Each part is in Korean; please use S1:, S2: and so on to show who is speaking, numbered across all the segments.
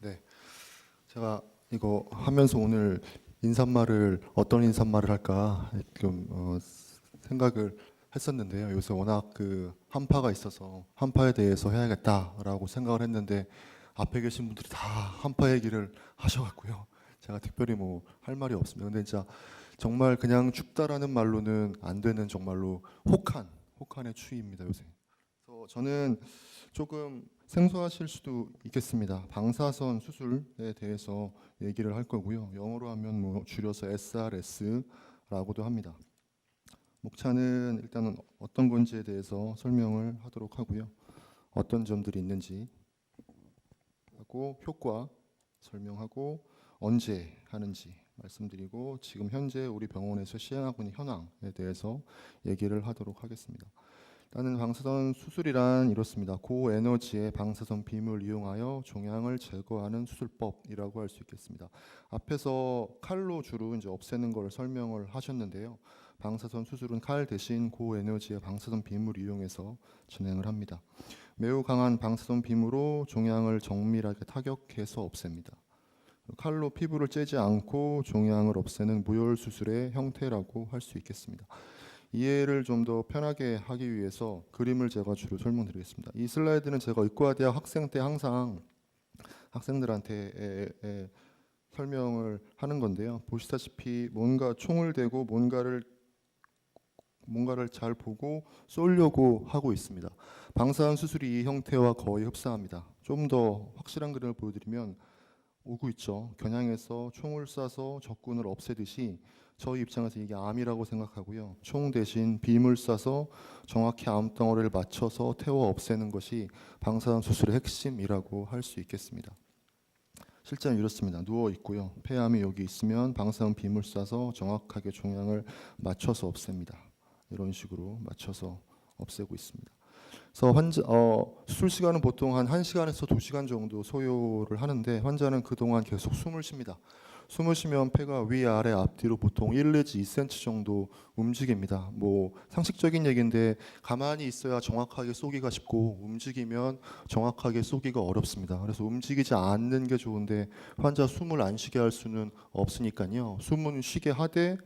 S1: 네, 제가 이거 하면서 오늘 어떤 인사말을 할까 좀 생각을 했었는데요. 요새 워낙 그 한파가 있어서 한파에 대해서 해야겠다라고 생각을 했는데 앞에 계신 분들이 다 한파 얘기를 하셔갖고요. 제가 특별히 뭐 할 말이 없습니다. 근데 진짜 정말 그냥 춥다라는 말로는 안 되는 정말로 혹한의 추위입니다 요새. 그래서 저는 조금 생소하실 수도 있겠습니다. 방사선 수술에 대해서 얘기를 할 거고요. 영어로 하면 뭐 줄여서 SRS라고도 합니다. 목차는 일단은 어떤 건지에 대해서 설명을 하도록 하고요. 어떤 점들이 있는지 하고 효과 설명하고 언제 하는지 말씀드리고 지금 현재 우리 병원에서 시행하고 있는 현황에 대해서 얘기를 하도록 하겠습니다. 일단은 방사선 수술이란 이렇습니다. 고에너지의 방사선 빔을 이용하여 종양을 제거하는 수술법이라고 할 수 있겠습니다. 앞에서 칼로 주로 이제 없애는 걸 설명을 하셨는데요. 방사선 수술은 칼 대신 고에너지의 방사선 빔을 이용해서 진행을 합니다. 매우 강한 방사선 빔으로 종양을 정밀하게 타격해서 없앱니다. 칼로 피부를 째지 않고 종양을 없애는 무혈 수술의 형태라고 할 수 있겠습니다. 이해를 좀 더 편하게 하기 위해서 그림을 제가 주로 설명드리겠습니다. 이 슬라이드는 제가 의과대학 학생 때 항상 학생들한테 설명을 하는 건데요. 보시다시피 뭔가 총을 대고 뭔가를 잘 보고 쏘려고 하고 있습니다. 방사선 수술이 이 형태와 거의 흡사합니다. 좀 더 확실한 그림을 보여드리면 오고 있죠. 겨냥해서 총을 쏴서 적군을 없애듯이 저희 입장에서 이게 암이라고 생각하고요. 총 대신 빔을 쏴서 정확히 암덩어리를 맞춰서 태워 없애는 것이 방사선 수술의 핵심이라고 할 수 있겠습니다. 실제는 이렇습니다. 누워 있고요. 폐암이 여기 있으면 방사선 빔을 쏴서 정확하게 종양을 맞춰서 없앱니다. 이런 식으로 맞춰서 없애고 있습니다. 그래서 수술 시간은 보통 한 1시간에서 2시간 정도 소요를 하는데 환자는 그동안 계속 숨을 쉽니다. 숨을 쉬면 폐가 위아래 앞뒤로 보통 1 내지 2cm 정도 움직입니다. 뭐 상식적인 얘기인데 가만히 있어야 정확하게 쏘기가 쉽고 움직이면 정확하게 쏘기가 어렵습니다. 그래서 움직이지 않는 게 좋은데 환자 숨을 안 쉬게 할 수는 없으니까요. 숨은 쉬게 하되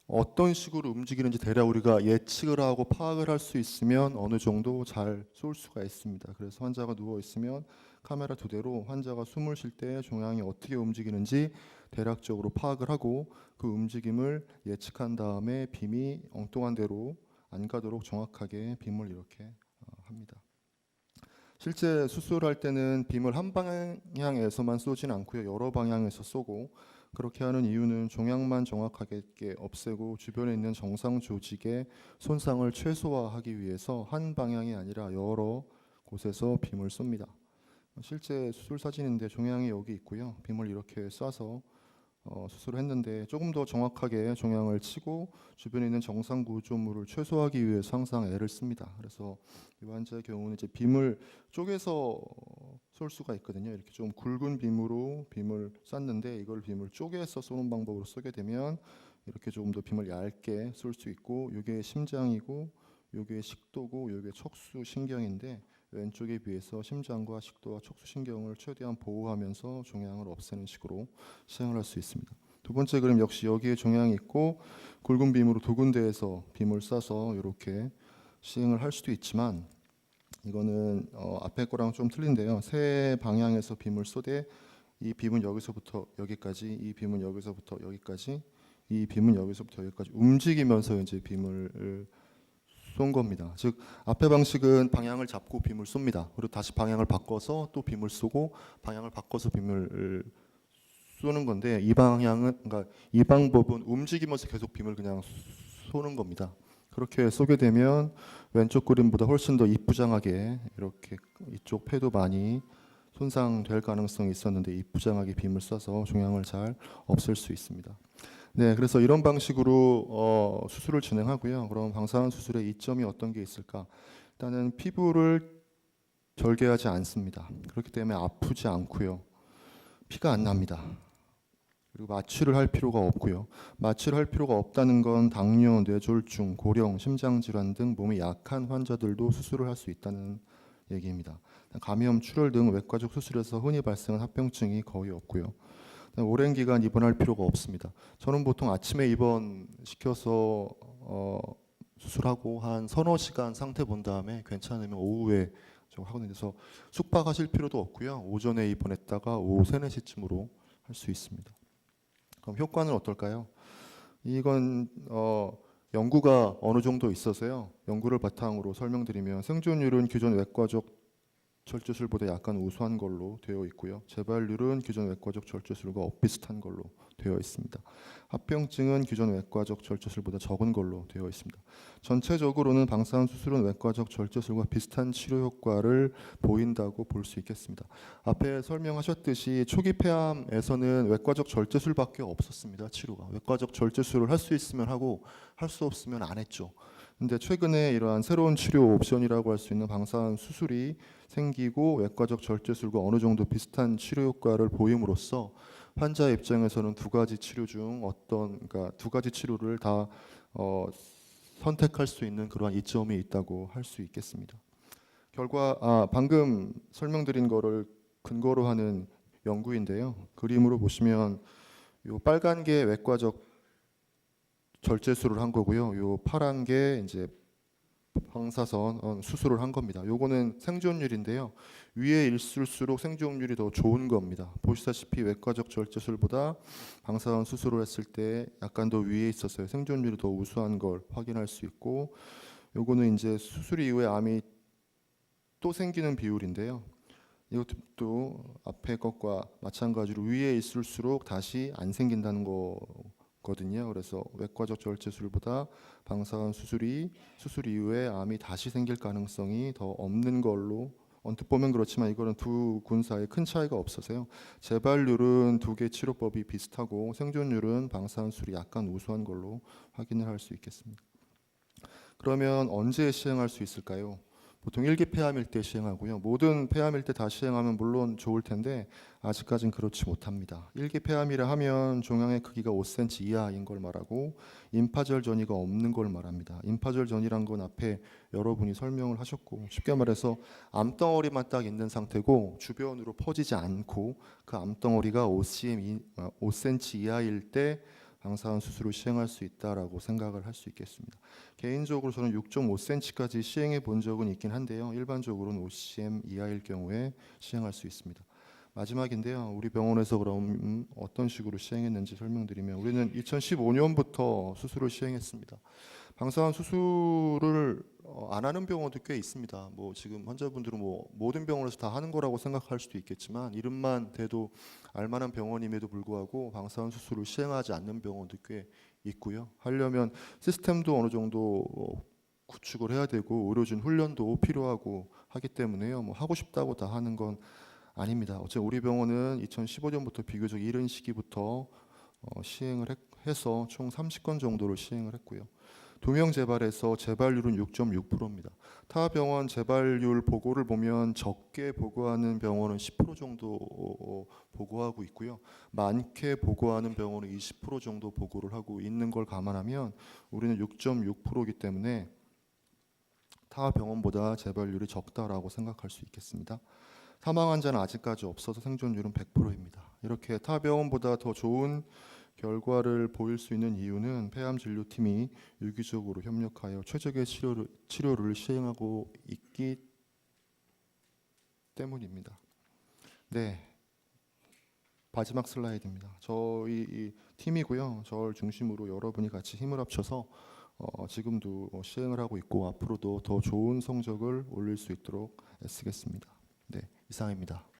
S1: 어떤 식으로 움직이는지 대략 우리가 예측을 하고 파악을 할 수 있으면 어느 정도 잘 쏠 수가 있습니다. 그래서 환자가 누워 있으면 카메라 2대로 환자가 숨을 쉴 때 종양이 어떻게 움직이는지 대략적으로 파악을 하고 그 움직임을 예측한 다음에 빔이 엉뚱한 데로 안 가도록 정확하게 빔을 이렇게 합니다. 실제 수술할 때는 빔을 한 방향에서만 쏘진 않고요. 여러 방향에서 쏘고 그렇게 하는 이유는 종양만 정확하게 없애고 주변에 있는 정상 조직의 손상을 최소화하기 위해서 한 방향이 아니라 여러 곳에서 빔을 쏩니다. 실제 수술 사진인데 종양이 여기 있고요. 빔을 이렇게 쏴서 수술을 했는데 조금 더 정확하게 종양을 치고 주변에 있는 정상 구조물을 최소화하기 위해서 항상 애를 씁니다. 그래서 이 환자의 경우는 이제 빔을 쪼개서 쏠 수가 있거든요. 이렇게 좀 굵은 빔으로 빔을 쐈는데 이걸 빔을 쪼개서 쏘는 방법으로 쏘게 되면 이렇게 조금 더 빔을 얇게 쏠 수 있고 이게 심장이고 이게 식도고 이게 척수신경인데 왼쪽에 비해서 심장과 식도와 척수신경을 최대한 보호하면서 종양을 없애는 식으로 시행을 할 수 있습니다. 두 번째 그림 역시 여기에 종양이 있고 굵은 빔으로 두 군데에서 빔을 쏴서 이렇게 시행을 할 수도 있지만 이거는 앞에 거랑 좀 틀린데요. 세 방향에서 빔을 쏘되 이 빔은 여기서부터 여기까지, 이 빔은 여기서부터 여기까지, 이 빔은 여기서부터 여기까지 움직이면서 이제 빔을 쏜 겁니다. 즉 앞에 방식은 방향을 잡고 빔을 쏩니다. 그리고 다시 방향을 바꿔서 또 빔을 쏘고 방향을 바꿔서 빔을 쏘는 건데 이 방법은 움직이면서 계속 빔을 그냥 쏘는 겁니다. 그렇게 쏘게 되면 왼쪽 그림보다 훨씬 더 이쁘장하게 이렇게 이쪽 폐도 많이 손상될 가능성이 있었는데 이쁘장하게 빔을 쏴서 종양을 잘 없앨 수 있습니다. 네, 그래서 이런 방식으로 수술을 진행하고요. 그럼 방사선 수술의 이점이 어떤 게 있을까? 일단은 피부를 절개하지 않습니다. 그렇기 때문에 아프지 않고요. 피가 안 납니다. 그리고 마취를 할 필요가 없고요. 마취를 할 필요가 없다는 건 당뇨, 뇌졸중, 고령, 심장질환 등 몸이 약한 환자들도 수술을 할 수 있다는 얘기입니다. 감염, 출혈 등 외과적 수술에서 흔히 발생한 합병증이 거의 없고요. 오랜 기간 입원할 필요가 없습니다. 저는 보통 아침에 입원시켜서 수술하고 한 서너 시간 상태 본 다음에 괜찮으면 오후에 좀 하거든요. 그래서 숙박하실 필요도 없고요. 오전에 입원했다가 오후 3, 4시쯤으로 할 수 있습니다. 그럼 효과는 어떨까요? 이건 연구가 어느 정도 있어서요. 연구를 바탕으로 설명드리면 생존율은 기존 외과적 절제술보다 약간 우수한 걸로 되어 있고요. 재발률은 기존 외과적 절제술과 엇비슷한 걸로 되어 있습니다. 합병증은 기존 외과적 절제술보다 적은 걸로 되어 있습니다. 전체적으로는 방사선 수술은 외과적 절제술과 비슷한 치료 효과를 보인다고 볼 수 있겠습니다. 앞에 설명하셨듯이 초기 폐암에서는 외과적 절제술밖에 없었습니다. 치료가. 외과적 절제술을 할 수 있으면 하고 할 수 없으면 안 했죠. 근데 최근에 이러한 새로운 치료 옵션이라고 할 수 있는 방사선 수술이 생기고 외과적 절제술과 어느 정도 비슷한 치료 효과를 보임으로써 환자 입장에서는 두 가지 치료 중 그러니까 두 가지 치료를 다 선택할 수 있는 그러한 이점이 있다고 할 수 있겠습니다. 방금 설명드린 거를 근거로 하는 연구인데요. 그림으로 보시면 요 빨간 게 외과적 절제술을 한 거고요. 요 파란 게 이제 방사선 수술을 한 겁니다. 요거는 생존율인데요. 위에 있을수록 생존율이 더 좋은 겁니다. 보시다시피 외과적 절제술보다 방사선 수술을 했을 때 약간 더 위에 있었어요. 생존율이 더 우수한 걸 확인할 수 있고, 요거는 이제 수술 이후에 암이 또 생기는 비율인데요. 이것도 앞에 것과 마찬가지로 위에 있을수록 다시 안 생긴다는 거거든요. 그래서 외과적 절제술보다 방사선 수술 이후에 암이 다시 생길 가능성이 더 없는 걸로 언뜻 보면 그렇지만 이거는 두 군 사이에 큰 차이가 없어서요. 재발률은 두 개 치료법이 비슷하고 생존율은 방사선 수술이 약간 우수한 걸로 확인을 할 수 있겠습니다. 그러면 언제 시행할 수 있을까요? 보통 1기 폐암일 때 시행하고요. 모든 폐암일 때 다 시행하면 물론 좋을 텐데 아직까지는 그렇지 못합니다. 1기 폐암이라 하면 종양의 크기가 5cm 이하인 걸 말하고 임파절 전이가 없는 걸 말합니다. 임파절 전이란 건 앞에 여러분이 설명을 하셨고, 쉽게 말해서 암덩어리만 딱 있는 상태고 주변으로 퍼지지 않고 그 암덩어리가 5cm 이하일 때 방사선 수술을 시행할 수 있다라고 생각을 할 수 있겠습니다. 개인적으로 저는 6.5cm까지 시행해 본 적은 있긴 한데요. 일반적으로는 5cm 이하일 경우에 시행할 수 있습니다. 마지막인데요. 우리 병원에서 그럼 어떤 식으로 시행했는지 설명드리면, 우리는 2015년부터 수술을 시행했습니다. 방사선 수술을 안 하는 병원도 꽤 있습니다. 뭐 지금 환자분들은 뭐 모든 병원에서 다 하는 거라고 생각할 수도 있겠지만, 이름만 대도 알만한 병원임에도 불구하고 방사선 수술을 시행하지 않는 병원도 꽤 있고요. 하려면 시스템도 어느 정도 구축을 해야 되고 의료진 훈련도 필요하고 하기 때문에요. 뭐 하고 싶다고 다 하는 건 아닙니다. 어차피 우리 병원은 2015년부터 비교적 이른 시기부터 시행을 해서 총 30건 정도를 시행을 했고요. 두명 재발에서 재발률은 6.6%입니다. 타 병원 재발률 보고를 보면 적게 보고하는 병원은 10% 정도 보고하고 있고요. 많게 보고하는 병원은 20% 정도 보고를 하고 있는 걸 감안하면 우리는 6.6%이기 때문에 타 병원보다 재발률이 적다라고 생각할 수 있겠습니다. 사망 환자는 아직까지 없어서 생존율은 100%입니다. 이렇게 타 병원보다 더 좋은 결과를 보일 수 있는 이유는 폐암 진료팀이 유기적으로 협력하여 최적의 치료를 시행하고 있기 때문입니다. 네, 마지막 슬라이드입니다. 저희 이 팀이고요. 저를 중심으로 여러분이 같이 힘을 합쳐서 지금도 시행을 하고 있고 앞으로도 더 좋은 성적을 올릴 수 있도록 애쓰겠습니다. 네, 이상입니다.